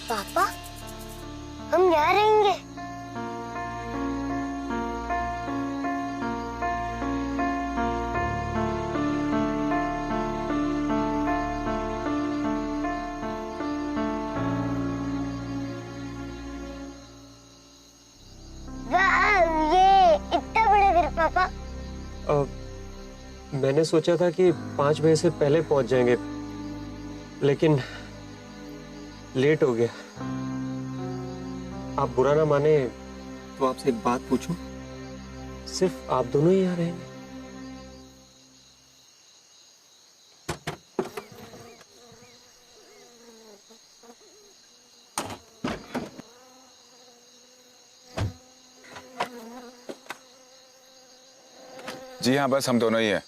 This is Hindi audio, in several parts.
पापा, हम यहाँ रहेंगे। ये इतना बड़ा घर पापा। मैंने सोचा था कि 5 बजे से पहले पहुंच जाएंगे, लेकिन लेट हो गया। आप बुरा ना माने तो आपसे एक बात पूछूं? सिर्फ आप दोनों ही यहाँ रहेंगे? जी हाँ, बस हम दोनों ही हैं।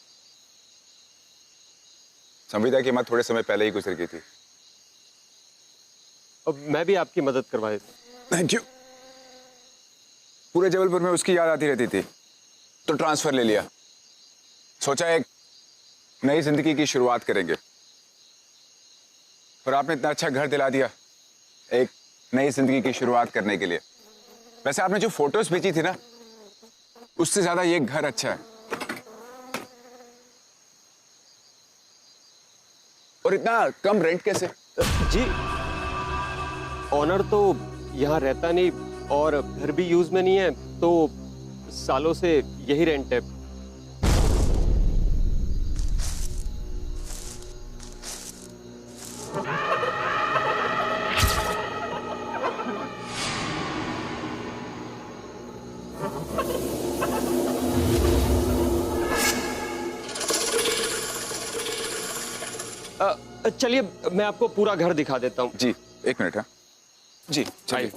संविदा की माँ थोड़े समय पहले ही गुजर गई थी। अब मैं भी आपकी मदद करवा देता हूं। Thank you. पूरे जबलपुर में उसकी याद आती रहती थी, तो ट्रांसफर ले लिया। सोचा एक नई जिंदगी की शुरुआत करेंगे, और आपने इतना अच्छा घर दिला दिया एक नई जिंदगी की शुरुआत करने के लिए। वैसे आपने जो फोटोज भेजी थी ना, उससे ज्यादा ये घर अच्छा है। और इतना कम रेंट कैसे? जी, ऑनर तो यहाँ रहता नहीं और घर भी यूज में नहीं है, तो सालों से यही रेंट है। चलिए मैं आपको पूरा घर दिखा देता हूँ। जी, एक मिनट। हाँ जी, चलिए।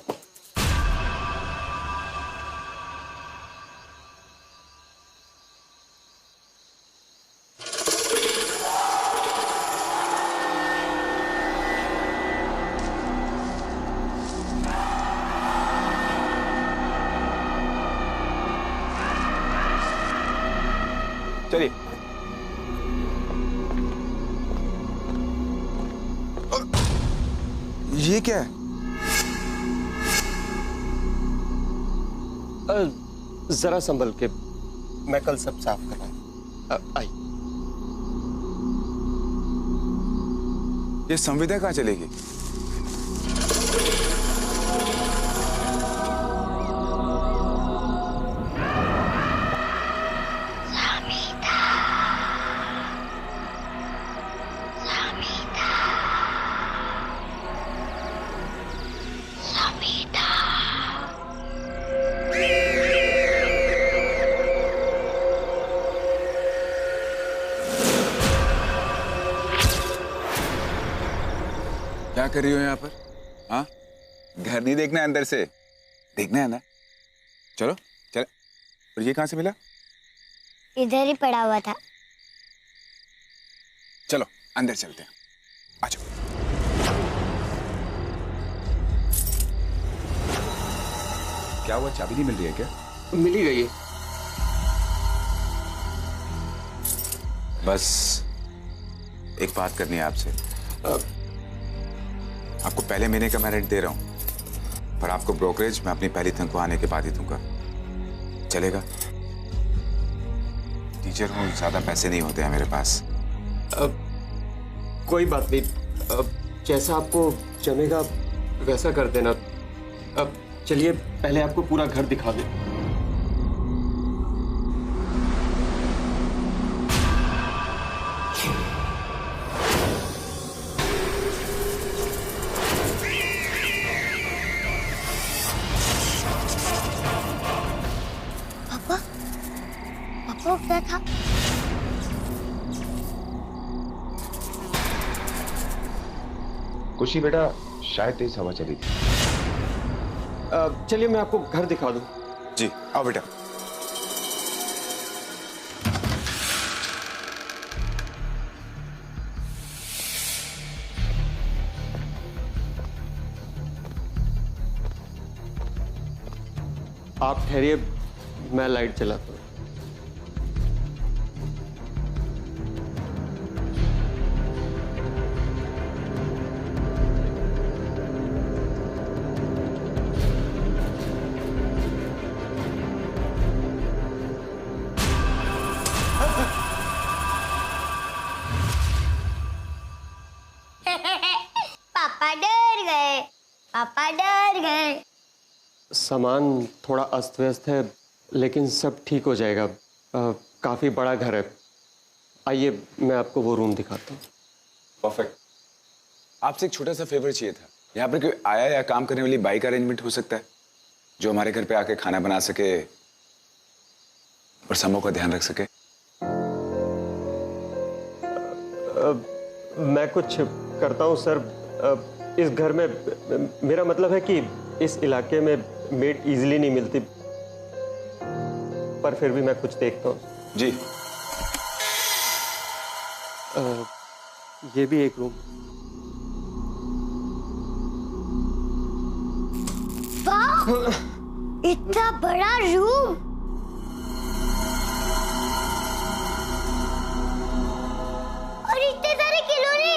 चलिए। ये क्या है? जरा संभल के, मैं कल सब साफ करवाऊं। आई। ये संविदा कहाँ चलेगी? क्या कर रही हो यहाँ पर? हाँ, घर नहीं देखना है, अंदर से देखना है ना। चलो चल। और ये कहाँ से मिला? इधर ही पड़ा हुआ था। चलो अंदर चलते हैं, आ जाओ। क्या हुआ, चाबी नहीं मिल रही है क्या? मिल ही गई है। बस एक बात करनी है आपसे। आपको पहले महीने का मैं रेंट दे रहा हूं, पर आपको ब्रोकरेज मैं अपनी पहली तनख्वाह आने के बाद ही दूंगा। चलेगा? टीचर हूं, ज्यादा पैसे नहीं होते हैं मेरे पास। कोई बात नहीं, जैसा आपको जमेगा वैसा कर देना। अब चलिए पहले आपको पूरा घर दिखा दें। पापा, पापा क्या था? खुशी बेटा, शायद तेज हवा चली थी। चलिए मैं आपको घर दिखा दूं। जी आओ बेटा। आप ठहरिए, मैं लाइट जलाता हूँ। पापा डर गए, पापा डर गए। सामान थोड़ा अस्त व्यस्त है, लेकिन सब ठीक हो जाएगा। काफी बड़ा घर है। आइए, मैं आपको वो रूम दिखाता हूँ। परफेक्ट। आपसे एक छोटा सा फेवर चाहिए था। यहाँ पर कोई आया या काम करने वाली बाई का अरेंजमेंट हो सकता है जो हमारे घर पे आके खाना बना सके और समों का ध्यान रख सके? मैं कुछ करता हूँ सर। इस घर में, मेरा मतलब है कि इस इलाके में मेड इजीली नहीं मिलती, पर फिर भी मैं कुछ देखता हूँ। जी। ये भी एक रूम। वाह, इतना बड़ा रूम। और इतने सारे खिलौने।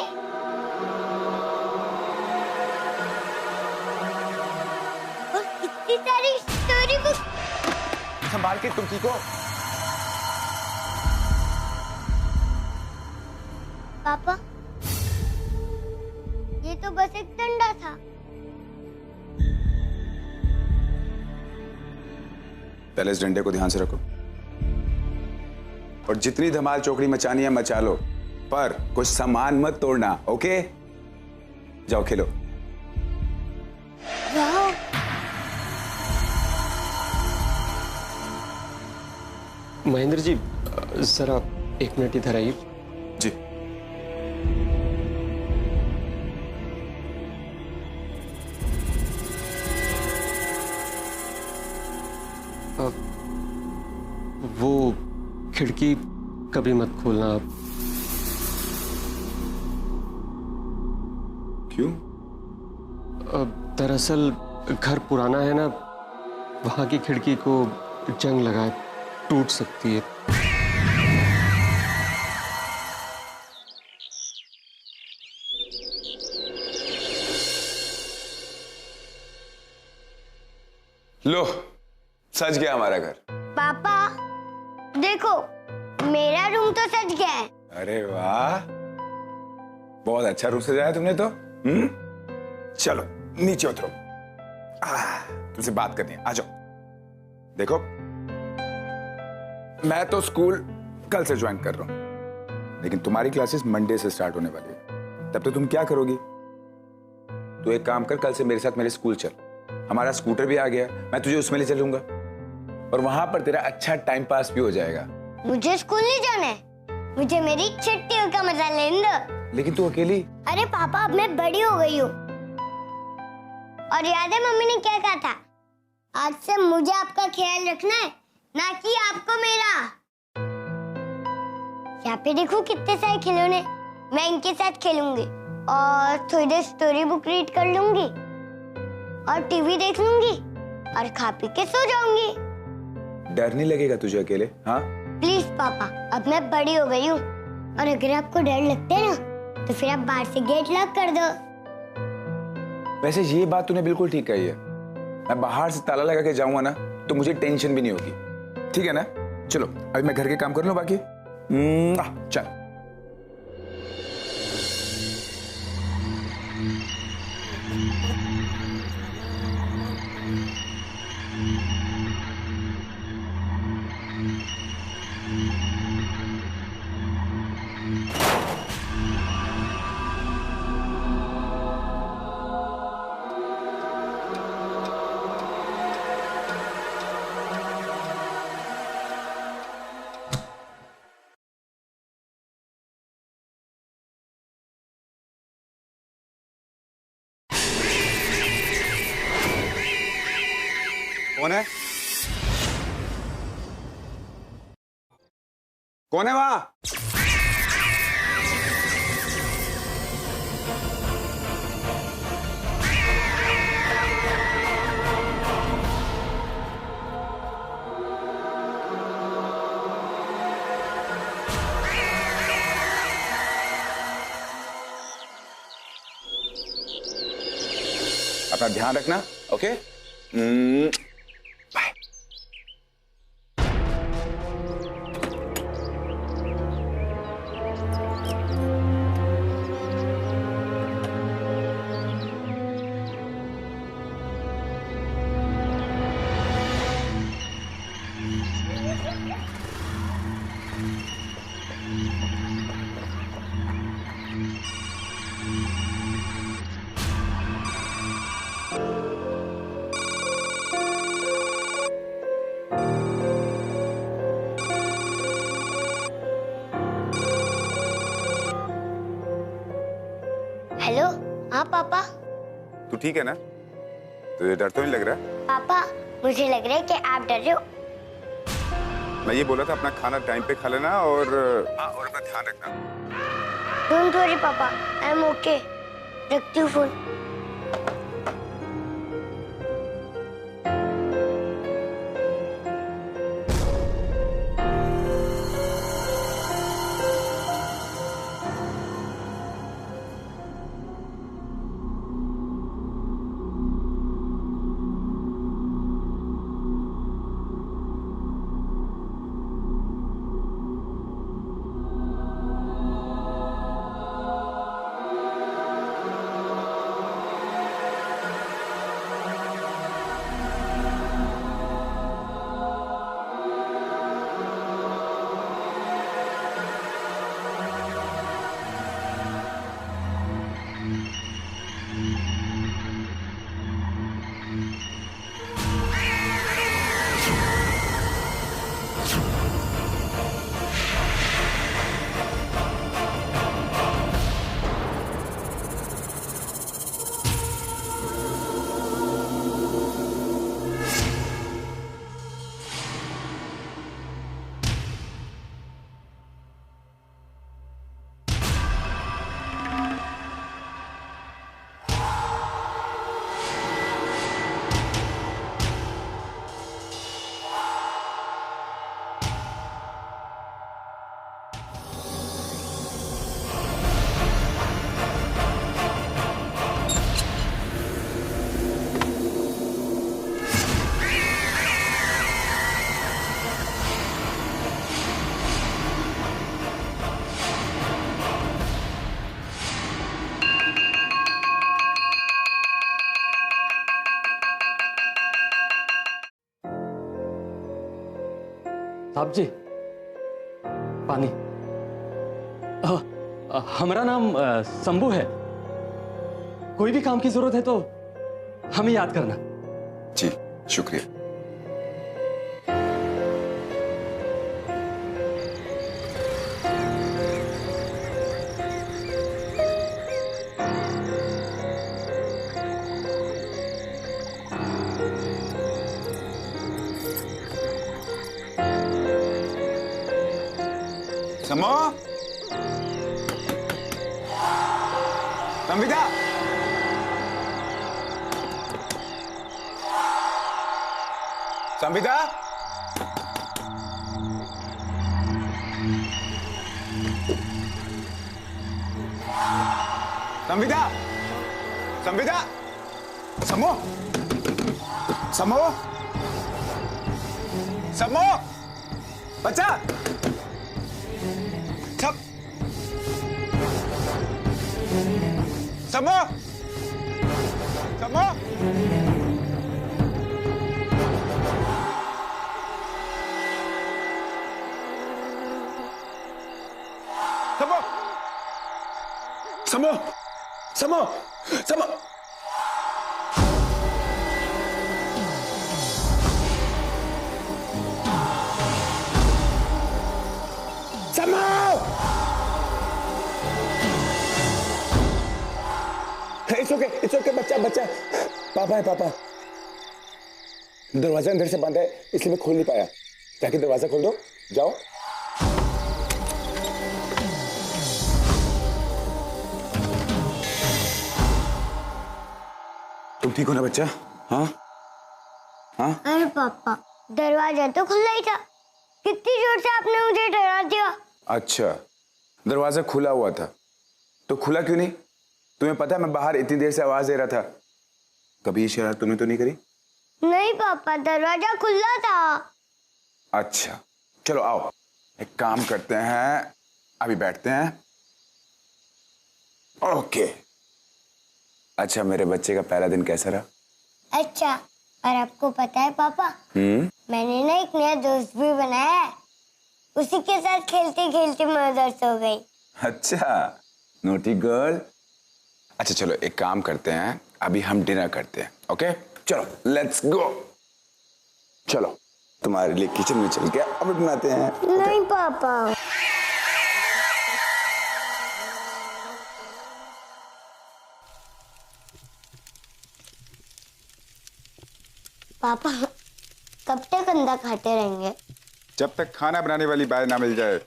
और इतनी सारी स्टोरी बुक। संभाल के, तुम ठीक हो? पापा, ये तो बस एक डंडा था। पहले इस डंडे को ध्यान से रखो और जितनी धमाल चौकड़ी मचानी है मचा लो, पर कुछ सामान मत तोड़ना। ओके, जाओ खेलो। वाह, महेंद्र जी, जरा 1 मिनट इधर आइए। जी। वो खिड़की कभी मत खोलना आप। क्यों? दरअसल घर पुराना है ना, वहां की खिड़की को जंग लगा है, टूट सकती है। लो, सज गया हमारा घर। पापा देखो, मेरा रूम तो सज गया है। अरे वाह, बहुत अच्छा रूम सजाया तुमने तो। चलो नीचे उतरो, तुमसे बात करनी है, आ जाओ। देखो, मैं तो स्कूल कल से ज्वाइन कर रहा हूं, लेकिन तुम्हारी क्लासेस मंडे से स्टार्ट होने वाली है। तब तो तुम क्या करोगी? तो एक काम कर, कल से मेरे साथ मेरे स्कूल चल। हमारा स्कूटर भी आ गया, मैं तुझे उसमें ले चलूंगा और वहां पर तेरा अच्छा टाइम पास भी हो जाएगा। मुझे स्कूल नहीं जाना है, मुझे मेरी छुट्टियों का मजा लेने दो। लेकिन तू अकेली? अरे पापा, अब मैं बड़ी हो गई हूँ। और याद है मम्मी ने क्या कहा था? आज से मुझे आपका ख्याल रखना है, ना कि आपको मेरा। यहाँ पे देखो कितने सारे खिलौने, मैं इनके साथ खेलूंगी और थोड़ी देर स्टोरी बुक रीड कर लूंगी और टीवी देख लूंगी और खा पी के सो जाऊंगी। डर नहीं लगेगा तुझे अकेले? हाँ प्लीज पापा, अब मैं बड़ी हो गई हूँ और अगर आपको डर लगता है ना तो फिर आप बाहर से गेट लॉक कर दो। वैसे ये बात तूने बिल्कुल ठीक कही है। मैं बाहर से ताला लगा के जाऊंगा ना तो मुझे टेंशन भी नहीं होगी। ठीक है ना? चलो अभी मैं घर के काम कर लूं बाकी। चल। कौन है? कौन है वहां? अपना ध्यान रखना, ओके? बाय। हाँ पापा। तू ठीक है ना? तुझे डर तो नहीं लग रहा? पापा मुझे लग रहा है कि आप डर रहे हो। मैं ये बोला था अपना खाना टाइम पे खा लेना और अपना ध्यान रखना। डोंट वरी पापा, आई एम ओके। रखती हूँ फोन। साहब जी, पानी। हमारा नाम शंभू है। कोई भी काम की जरूरत है तो हमें याद करना। जी शुक्रिया। समो, संविदा, संविदा, संविदा, संविदा, समो, समो, समो, बच्चा, सब, समो, समो, समो, समो, समो, समो, समो, इट्स ओके बच्चा बच्चा, पापा है पापा। दरवाजा अंदर से बंद है इसलिए मैं खोल नहीं पाया। जाके दरवाजा खोल दो, जाओ। तुम ठीक हो ना बच्चा? हाँ हाँ। अरे पापा, दरवाजा तो खुला ही था। कितनी जोर से आपने मुझे डरा दिया। अच्छा, दरवाजा खुला हुआ था तो खुला क्यों नहीं? तुम्हें पता है मैं बाहर इतनी देर से आवाज दे रहा था। कभी ये शरारत तुमने तो नहीं करी? नहीं पापा, दरवाजा खुला था। अच्छा चलो आओ, एक काम करते हैं, अभी बैठते हैं। ओके। अच्छा, मेरे बच्चे का पहला दिन कैसा रहा? अच्छा, और आपको पता है पापा, मैंने ना एक नया दोस्त भी बनाया है। उसी के साथ खेलते खेलते मैं उधर सो गई। अच्छा, नोटी गर्ल। अच्छा चलो एक काम करते हैं, अभी हम डिनर करते हैं। ओके चलो लेट्स गो। चलो तुम्हारे लिए किचन में चल के अब बनाते हैं। नहीं पापा। पापा कब तक अंडा खाते रहेंगे? जब तक खाना बनाने वाली बाय ना मिल जाए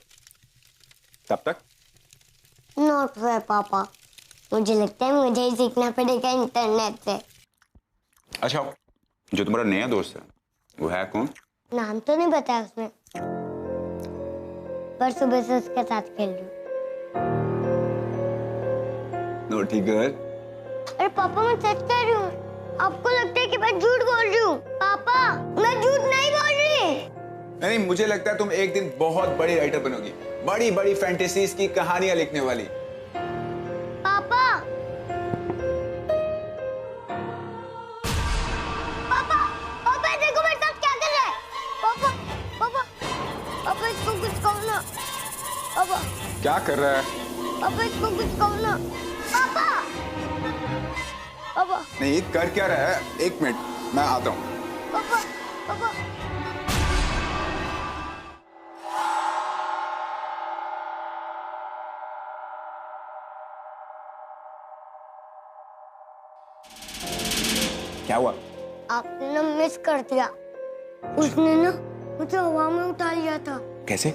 तब तक। नॉट फेयर पापा, मुझे लगता है मुझे ही सीखना पड़ेगा इंटरनेट से। अच्छा, जो तुम्हारा नया दोस्त है वो है कौन? नाम तो नहीं बताया उसने, पर सुबह से उसके साथ खेल रही हूँ। Naughty girl. अरे पापा मैं सच कह रही हूँ, आपको लगता है कि मैं झूठ बोल रही हूँ? पापा मैं झूठ नहीं बोल रही। नहीं, मुझे लगता है तुम एक दिन बहुत बड़ी राइटर बनोगी, बड़ी बड़ी फैंटेसीज की कहानियां लिखने वाली। पापा पापा पापा देखो मेरे साथ क्या कर रहा है। पापा पापा पापा इसको कुछ कहो ना। पापा क्या कर रहा है? पापा इसको कुछ कहो ना। पापा पापा नहीं, कर क्या रहा है? एक मिनट, मैं आता हूँ। पापा पापा क्या हुआ? आपने ना मिस कर दिया। उसने ना मुझे हवा में उठा लिया था। कैसे?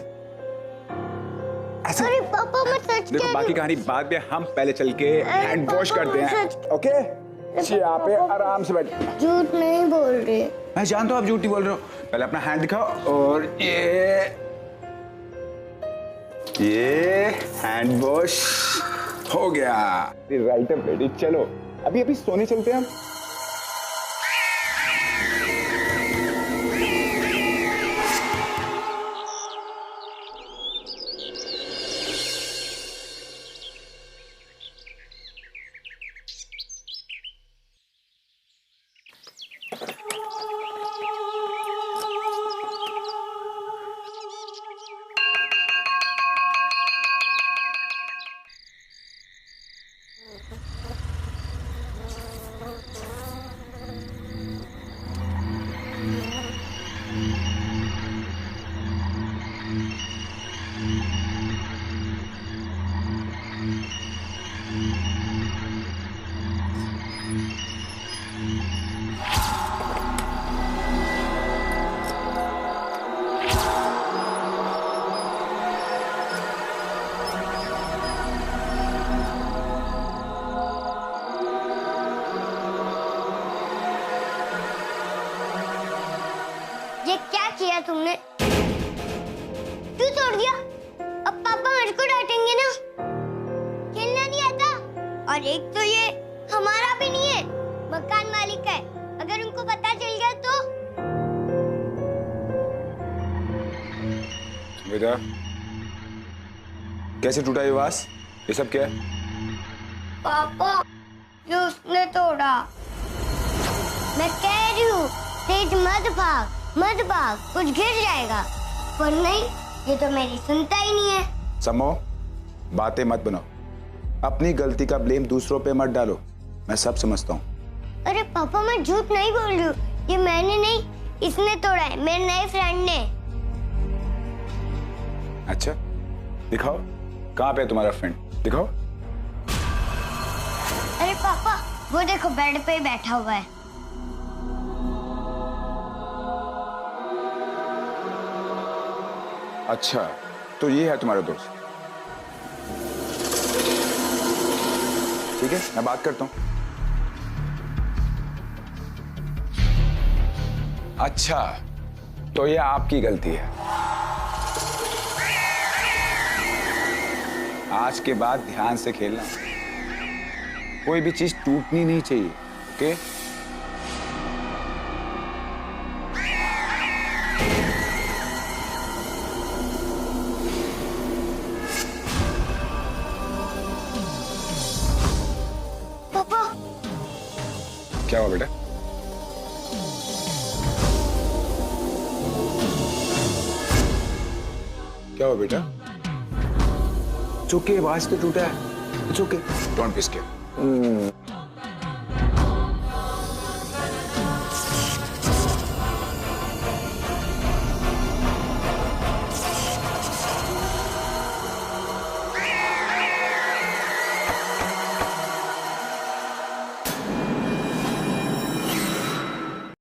ऐसे? अरे पापा मैं सच देखो, कह बाकी रही कहानी बाद में हम पहले चल के अरे हैंड वॉश पापा, करते मैं हैं। सच- ओके? यहाँ पे आराम से बैठ। हूँ। झूठ नहीं बोल रही। मैं जानता हूँ आप झूठ नहीं बोल रहे हो। पहले अपना हैंड दिखाओ और ये हैंड वॉश हो गया। राइटर बेटी, चलो अभी अभी सोने चलते हैं हम। ये क्या किया तुमने? क्यों तोड़ दिया? अब पापा मेरे को डांटेंगे ना। खेलना नहीं आता। और एक तो ये हमारा भी नहीं है, मकान मालिक का है। अगर उनको पता चल गया तो? बेटा, कैसे टूटा ये वास? ये सब क्या है? पापा ये उसने तोड़ा। मैं कह रही हूँ तेज मत भाग, मत भाग, कुछ गिर जाएगा। पर नहीं, ये तो मेरी सुनता ही नहीं है। समो, बातें मत बनाओ। अपनी गलती का ब्लेम दूसरों पे मत डालो। मैं सब समझता हूँ। अरे पापा मैं झूठ नहीं बोल रही हूँ। ये मैंने नहीं, इसने तोड़ा है, मेरे नए फ्रेंड ने। अच्छा, दिखाओ कहाँ पे है तुम्हारा फ्रेंड, दिखाओ। अरे पापा वो देखो बेड पे ही बैठा हुआ है। अच्छा, तो ये है तुम्हारा दोस्त। ठीक है, मैं बात करता हूँ। अच्छा, तो ये आपकी गलती है। आज के बाद ध्यान से खेलना। कोई भी चीज टूटनी नहीं चाहिए, ओके? पापा क्या हुआ बेटा? क्या हुआ बेटा? चुके, आवाज तो टूटा है। चुके, डोंट बी स्केयर्ड।